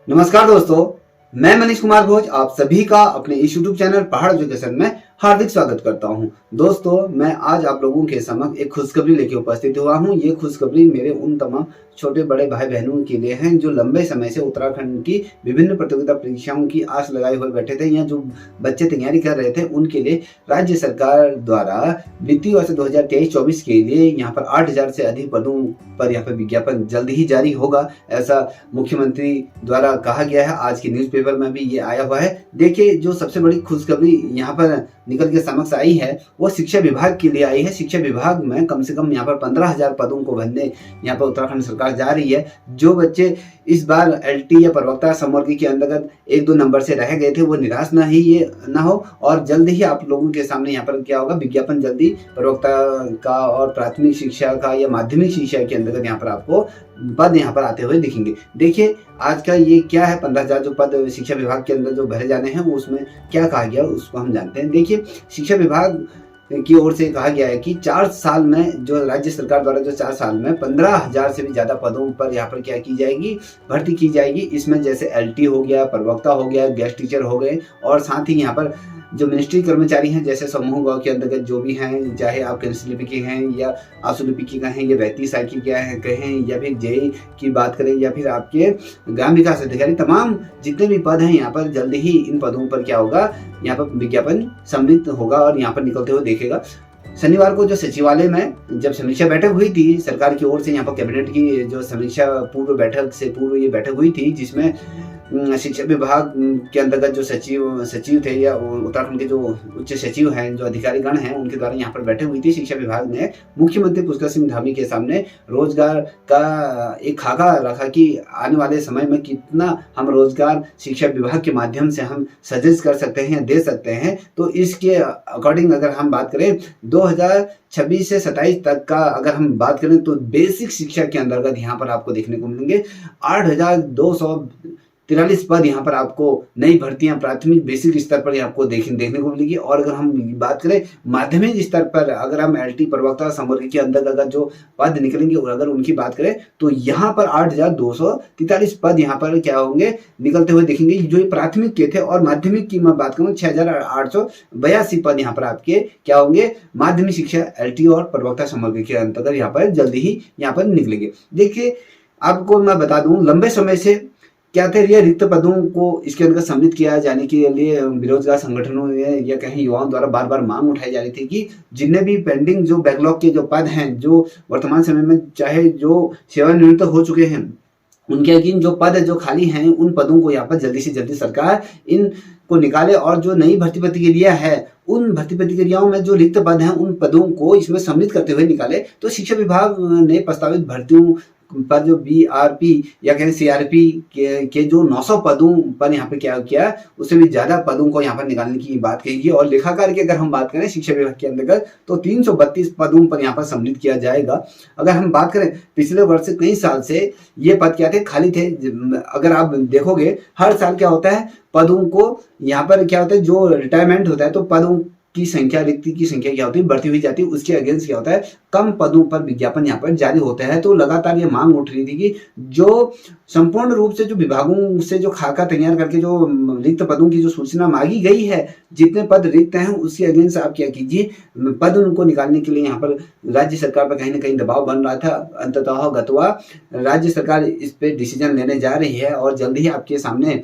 नमस्कार दोस्तों, मैं मनीष कुमार भोज आप सभी का अपने इस YouTube चैनल पहाड़ एजुकेशन में हार्दिक स्वागत करता हूं। दोस्तों, मैं आज आप लोगों के समक्ष एक खुशखबरी लेकर उपस्थित हुआ हूं। ये खुशखबरी मेरे उन तमाम छोटे बड़े भाई बहनों के लिए हैं जो लंबे समय से उत्तराखंड की विभिन्न प्रतियोगिता परीक्षाओं की आस लगाए हुए बैठे थे या जो बच्चे तैयारी कर रहे थे उनके लिए राज्य सरकार द्वारा वित्तीय वर्ष 2023-24 के लिए यहाँ पर 8,000 से अधिक पदों पर यहाँ पर विज्ञापन जल्द ही जारी होगा, ऐसा मुख्यमंत्री द्वारा कहा गया है। आज के न्यूज़पेपर में भी ये आया हुआ है। देखिए, जो सबसे बड़ी खुशखबरी यहाँ पर निकल के समक्ष आई है वो शिक्षा विभाग के लिए आई है। शिक्षा विभाग में कम से कम यहाँ पर 15,000 पदों को भरने यहाँ पर उत्तराखंड सरकार जा रही है। जो बच्चे इस बार एलटी या प्रवक्ता समवर्गीय के अंतर्गत 1-2 नंबर से रह गए थे वो निराश ना हो और जल्द ही आप लोगों के सामने यहाँ पर क्या होगा, विज्ञापन जल्दी प्रवक्ता का और प्राथमिक शिक्षा का या माध्यमिक शिक्षा के अंतर्गत यहाँ पर आपको पद यहाँ पर आते हुए दिखेंगे। देखिए, आज का ये क्या है, 15,000 जो पद शिक्षा विभाग के अंदर जो भरे जाने हैं वो उसमें क्या कहा गया उसको हम जानते हैं। देखिए, शिक्षा विभाग की ओर से कहा गया है कि 4 साल में जो राज्य सरकार द्वारा जो 4 साल में 15,000 से भी ज्यादा पदों पर यहाँ पर क्या की जाएगी, भर्ती की जाएगी। इसमें जैसे एलटी हो गया, प्रवक्ता हो गया, गेस्ट टीचर हो गए और साथ ही यहाँ पर जो मिनिस्ट्री कर्मचारी हैं जैसे समूह गाँव के अंतर्गत जो भी हैं, चाहे आप कैंसलिपि के हैं या आशुलिपि के हैं या 32 साल की क्या है कहें या फिर जेई की बात करें या फिर आपके ग्राम विकास अधिकारी, तमाम जितने भी पद हैं यहाँ पर जल्द ही इन पदों पर क्या होगा, यहाँ पर विज्ञापन सम्मिलित होगा और यहाँ पर निकलते हुए देखेगा। शनिवार को जो सचिवालय में जब समीक्षा बैठक हुई थी सरकार की ओर से, यहाँ पर कैबिनेट की जो समीक्षा पूर्व बैठक से पूर्व ये बैठक हुई थी जिसमें शिक्षा विभाग के अंतर्गत जो सचिव थे या उत्तराखंड के जो उच्च सचिव हैं, जो अधिकारीगण हैं, उनके द्वारा यहाँ पर बैठक हुई थी। शिक्षा विभाग ने मुख्यमंत्री पुष्कर सिंह धामी के सामने रोजगार का एक खाका रखा कि आने वाले समय में कितना हम रोजगार शिक्षा विभाग के माध्यम से हम सजेस्ट कर सकते हैं या दे सकते हैं। तो इसके अकॉर्डिंग अगर हम बात करें 2026 से 27 तक का अगर हम बात करें तो बेसिक शिक्षा के अंतर्गत यहाँ पर आपको देखने को मिलेंगे 8,243 पद यहाँ पर आपको नई भर्तियां प्राथमिक बेसिक स्तर पर आपको देखने को मिलेगी। और अगर हम बात करें माध्यमिक स्तर पर, अगर हम एलटी प्रवक्ता समवर्गीय के अंदर अगर जो पद निकलेंगे और अगर उनकी बात करें तो यहाँ पर 8,243 पद यहाँ पर क्या होंगे, निकलते हुए दिखेंगे। जो प्राथमिक के थे और माध्यमिक की मैं बात करूँ 6,882 पद यहाँ पर आपके क्या होंगे, माध्यमिक शिक्षा एलटी और प्रवक्ता समवर्गीय के अंतर्गत यहाँ पर जल्दी ही यहाँ पर निकलेंगे। देखिए, आपको मैं बता दूं लंबे समय से क्या थे, ये रिक्त पदों को इसके अंदर सम्मिलित किया जाने के लिए बेरोजगार संगठनों ने या कहीं युवाओं द्वारा बार बार मांग उठाई जा रही थी कि जितने भी पेंडिंग जो बैकलॉग के जो पद हैं, जो वर्तमान समय में चाहे जो सेवानिवृत्त हो चुके हैं, उनके अधीन जो पद जो खाली हैं उन पदों को यहाँ पर जल्दी से जल्दी सरकार इन को निकाले और जो नई भर्ती प्रक्रिया है उन भर्ती प्रक्रियाओं में जो रिक्त पद हैं उन पदों को इसमें सम्मिलित करते हुए निकाले। तो शिक्षा विभाग ने प्रस्तावित भर्तियों पर जो बीआरपी या कहें सीआरपी के जो 900 पदों पर यहाँ पे क्या किया, उससे भी ज्यादा पदों को यहाँ पर निकालने की बात कही गई। और लेखाकार की अगर हम बात करें शिक्षा विभाग के अंतर्गत तो 332 पदों पर यहाँ पर सम्मिलित किया जाएगा। अगर हम बात करें पिछले वर्ष से कई साल से ये पद क्या थे, खाली थे। अगर आप देखोगे हर साल क्या होता है, पदों को यहाँ पर क्या होता है, जो रिटायरमेंट होता है तो पदों की संख्या, रिक्ति की संख्या क्या होती है, बढ़ती हुई जाती है। उसके अगेंस्ट क्या होता है, कम पदों पर विज्ञापन यहाँ पर जारी होते हैं। तो लगातार ये मांग उठ रही थी कि जो संपूर्ण रूप से जो विभागों से जो खाका तैयार करके जो रिक्त पदों की जो सूचना मांगी गई है, जितने पद रिक्त हैं उसके अगेंस्ट आप क्या कीजिए, पद उनको निकालने के लिए यहाँ पर राज्य सरकार पर कहीं ना कहीं दबाव बन रहा था। अंततः गतवा राज्य सरकार इस पे डिसीजन लेने जा रही है और जल्द ही आपके सामने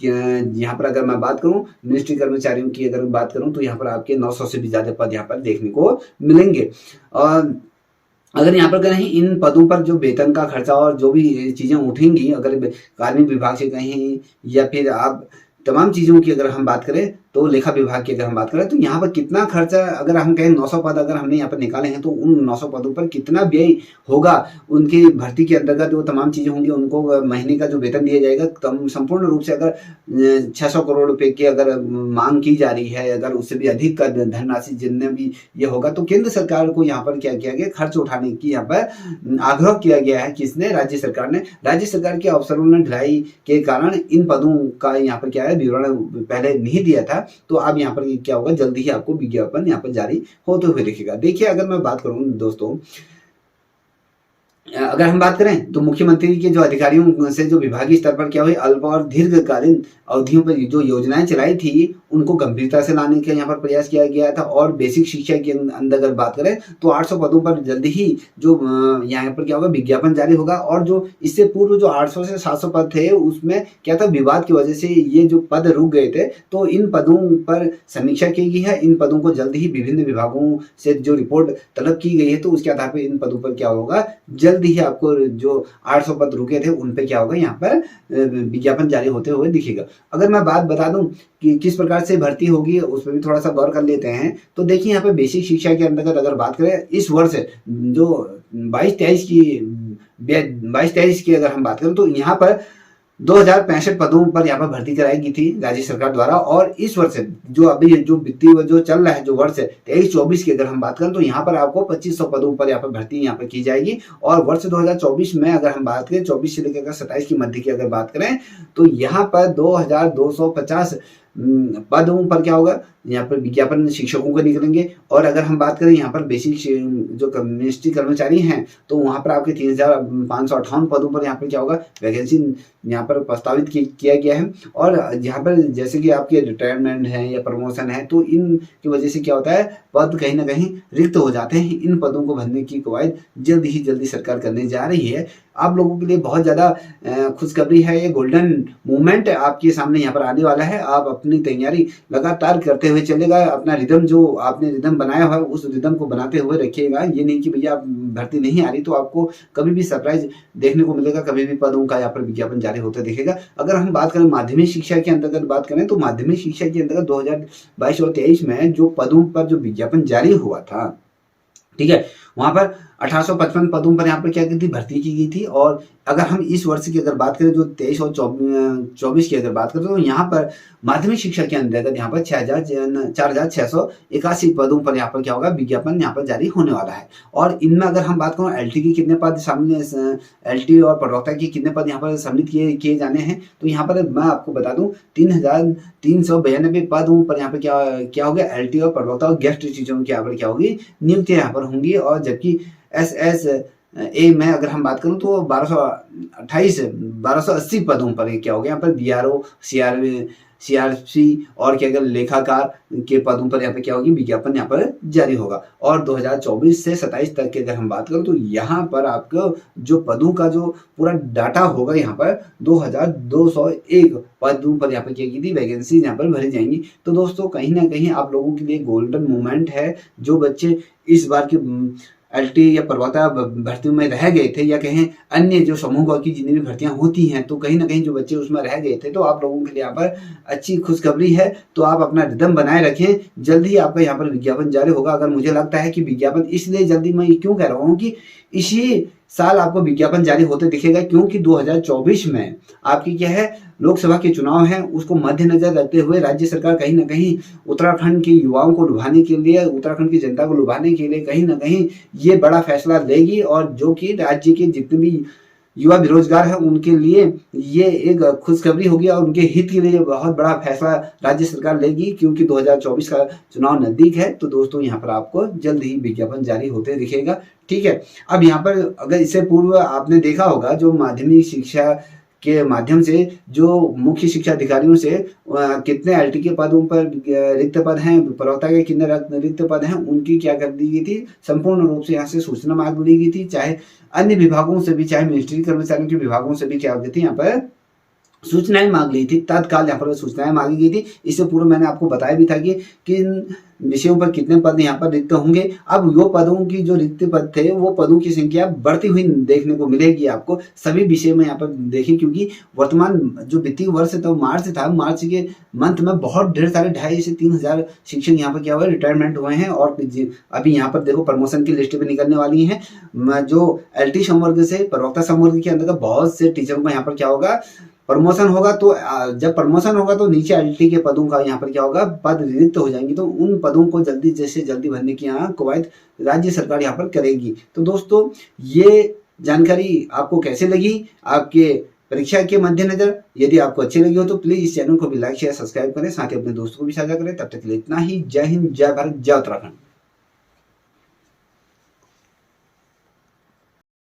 यहाँ पर अगर मैं बात करूं मिनिस्ट्री कर्मचारियों की अगर बात करूं तो यहाँ पर आपके 900 से भी ज्यादा पद यहाँ पर देखने को मिलेंगे। और अगर यहाँ पर कहीं इन पदों पर जो वेतन का खर्चा और जो भी चीजें उठेंगी, अगर कार्मिक विभाग से कहीं या फिर आप तमाम चीजों की अगर हम बात करें तो लेखा विभाग की अगर हम बात करें तो यहाँ पर कितना खर्चा, अगर हम कहें 900 पद अगर हमने यहाँ पर निकाले हैं तो उन 900 पदों पर कितना व्यय होगा, उनकी भर्ती के अंतर्गत जो तमाम चीजें होंगी, उनको महीने का जो वेतन दिया जाएगा, संपूर्ण रूप से अगर 600 करोड़ रुपए की अगर मांग की जा रही है, अगर उससे भी अधिक का धनराशि जितने भी ये होगा, तो केंद्र सरकार को यहाँ पर क्या किया गया, खर्च उठाने की यहाँ पर आग्रह किया गया है। किसने, राज्य सरकार ने। राज्य सरकार के अफसरों ने ढिलाई के कारण इन पदों का यहाँ पर क्या है विवरण पहले नहीं दिया था। तो अब यहाँ पर क्या होगा, जल्दी ही आपको विज्ञापन यहाँ पर जारी होते हुए दिखेगा। देखिए, अगर मैं बात करूं दोस्तों अगर हम बात करें तो मुख्यमंत्री के जो अधिकारियों से जो विभागीय स्तर पर क्या हुई, अल्प और दीर्घकालीन अवधियों पर जो योजनाएं चलाई थी उनको गंभीरता से लाने का यहाँ पर प्रयास किया गया था। और बेसिक शिक्षा के अंदर अगर बात करें तो 800 पदों पर जल्दी ही जो यहाँ पर क्या होगा, विज्ञापन जारी होगा। और जो इससे पूर्व जो 800 से 700 पद थे उसमें क्या था, विवाद की वजह से ये जो पद रुक गए थे, तो इन पदों पर समीक्षा की गई है। इन पदों को जल्द ही विभिन्न विभागों से जो रिपोर्ट तलब की गई है, तो उसके आधार पर इन पदों पर क्या होगा, जल्द ही आपको जो 800 पद रुके थे उन पे क्या होगा, यहाँ पर विज्ञापन जारी होते हुए दिखेगा। अगर मैं बात बता दूं कि किस प्रकार से भर्ती होगी, उस पर भी थोड़ा सा गौर कर लेते हैं। तो देखिए यहाँ पे बेसिक शिक्षा के अंतर्गत अगर बात करें इस वर्ष जो 22-23 की अगर हम बात करें तो यहाँ पर 2065 पदों पर यहाँ पर भर्ती कराई गई थी राज्य सरकार द्वारा। और इस वर्ष जो अभी जो वित्तीय जो चल रहा है, जो वर्ष 23-24 की अगर हम बात करें तो यहाँ पर आपको 2500 पदों पर यहाँ पर भर्ती यहाँ पर की जाएगी। और वर्ष 2024 में अगर हम बात करें 24 से लेकर 27 की मध्य की अगर बात करें तो यहाँ पर 2250 पदों पर क्या होगा, यहाँ पर विज्ञापन शिक्षकों को निकलेंगे। और अगर हम बात करें यहाँ पर बेसिक जो कम्युनिटी कर्मचारी हैं तो वहाँ पर आपके 3558 पदों पर यहाँ पर क्या होगा, वैकेंसी यहाँ पर प्रस्तावित किया गया है। और यहाँ पर जैसे कि आपके रिटायरमेंट है या प्रमोशन है, तो इन की वजह से क्या होता है, पद कहीं ना कहीं रिक्त हो जाते हैं। इन पदों को भरने की कवायद जल्दी सरकार करने जा रही है। आप लोगों के लिए बहुत ज़्यादा खुशखबरी है, ये गोल्डन मोमेंट आपके सामने यहाँ पर आने वाला है। आप अपनी तैयारी लगातार करते हुए चलेगा, अपना रिदम जो आपने रिदम बनाया हुआ है उस रिदम को बनाते हुए रखिएगा। ये नहीं कि भैया भर्ती नहीं आ रही, तो आपको कभी भी सरप्राइज देखने को मिलेगा, कभी भी पदों का यहाँ पर विज्ञापन जारी होता दिखेगा। अगर हम बात करें माध्यमिक शिक्षा के अंतर्गत बात करें तो माध्यमिक शिक्षा के अंतर्गत 2022 और 23 में जो पदों पर जो विज्ञापन जारी हुआ था, ठीक है, वहां पर 1855 पदों पर यहाँ पर क्या की थी, भर्ती की गई थी। और अगर हम इस वर्ष की अगर बात करें जो 23 और 24 की अगर बात करें तो यहाँ पर माध्यमिक शिक्षा के अंतर्गत यहाँ पर 4681 पदों पर यहाँ पर क्या होगा, विज्ञापन यहाँ पर जारी होने वाला है। और इनमें अगर हम बात करें एलटी के कितने पद शामिल, एलटी और प्रवक्ता के कितने पद यहाँ पर सम्मिलित किए जाने हैं, तो यहाँ पर मैं आपको बता दूं 3392 पदों पर यहाँ पर क्या होगा, एलटी और प्रवक्ता और गेस्ट टीचरों की यहाँ पर क्या होगी, नियुक्तियां यहाँ पर होंगी। और जबकि SSA में अगर हम बात करूं तो 1280 पदों पर क्या हो गया, यहाँ पर बीआरओ, सीआरसी और क्या कहते लेखाकार के पदों पर यहाँ पे क्या होगी, विज्ञापन यहाँ पर जारी होगा। और 2024 से 27 तक की अगर हम बात करें तो यहाँ पर आपको जो पदों का जो पूरा डाटा होगा, यहाँ पर 2201 पदों पर यहाँ पर क्या की थी, वैकेंसी यहाँ पर भरी जाएंगी। तो दोस्तों कहीं ना कहीं आप लोगों के लिए गोल्डन मोमेंट है। जो बच्चे इस बार की एलटी या प्रवक्ता भर्तियों में रह गए थे, या कहें अन्य जो समूह की जितनी भी भर्तियां होती हैं, तो कहीं ना कहीं जो बच्चे उसमें रह गए थे, तो आप लोगों के लिए यहाँ पर अच्छी खुशखबरी है। तो आप अपना रिदम बनाए रखें, जल्द ही आपका यहाँ पर विज्ञापन जारी होगा। अगर मुझे लगता है कि विज्ञापन इसलिए जल्दी मैं क्यों कह रहा हूँ कि इसी साल आपको विज्ञापन जारी होते दिखेगा, क्योंकि 2024 में आपकी क्या है, लोकसभा के चुनाव हैं, उसको मद्देनजर रखते हुए राज्य सरकार कहीं ना कहीं उत्तराखंड के युवाओं को लुभाने के लिए, उत्तराखंड की जनता को लुभाने के लिए कहीं ना कहीं ये बड़ा फैसला लेगी। और जो कि राज्य के जितने भी युवा बेरोजगार है उनके लिए ये एक खुशखबरी होगी और उनके हित के लिए बहुत बड़ा फैसला राज्य सरकार लेगी, क्योंकि 2024 का चुनाव नजदीक है। तो दोस्तों यहाँ पर आपको जल्द ही विज्ञापन जारी होते दिखेगा, ठीक है। अब यहाँ पर अगर इससे पूर्व आपने देखा होगा जो माध्यमिक शिक्षा के माध्यम से जो मुख्य शिक्षा अधिकारियों से कितने एलटी के पदों पर रिक्त पद हैं, प्रवक्ता के कितने रिक्त पद हैं, उनकी क्या कर दी गई थी, संपूर्ण रूप से यहाँ से सूचना मांग ली गई थी। चाहे अन्य विभागों से भी, चाहे मिनिस्ट्री कर्मचारियों के विभागों से भी क्या होती थी, यहाँ पर सूचनाएं मांग ली थी, तत्काल यहाँ पर सूचनाएं मांगी गई थी। इससे पूर्व मैंने आपको बताया भी था कि किन विषयों पर कितने पद यहाँ पर रिक्त होंगे। अब वो पदों की जो रिक्त पद थे, वो पदों की संख्या बढ़ती हुई देखने को मिलेगी आपको सभी विषय में यहाँ पर देखें, क्योंकि वर्तमान जो वित्तीय वर्ष था मार्च था, मार्च के मंथ में बहुत ढेर सारे 2500 से 3000 शिक्षक यहाँ पर क्या हुआ, रिटायरमेंट हुए हैं। और अभी यहाँ पर देखो प्रमोशन की लिस्ट भी निकलने वाली है। जो एलटी संवर्ग से प्रवक्ता संवर्ग के अंदर बहुत से टीचरों का यहाँ पर क्या होगा, प्रमोशन होगा। तो जब प्रमोशन होगा तो नीचे एलटी के पदों का यहाँ पर क्या होगा, पद रिक्त हो जाएंगे। तो उन पदों को जल्दी भरने की यहाँ कवायद राज्य सरकार यहाँ पर करेगी। तो दोस्तों ये जानकारी आपको कैसे लगी, आपके परीक्षा के मद्देनजर यदि आपको अच्छी लगी हो तो प्लीज इस चैनल को भी लाइक शेयर सब्सक्राइब करें, साथ ही अपने दोस्तों को भी साझा करें। तब तक के लिए इतना ही। जय हिंद, जय भारत, जय उत्तराखंड।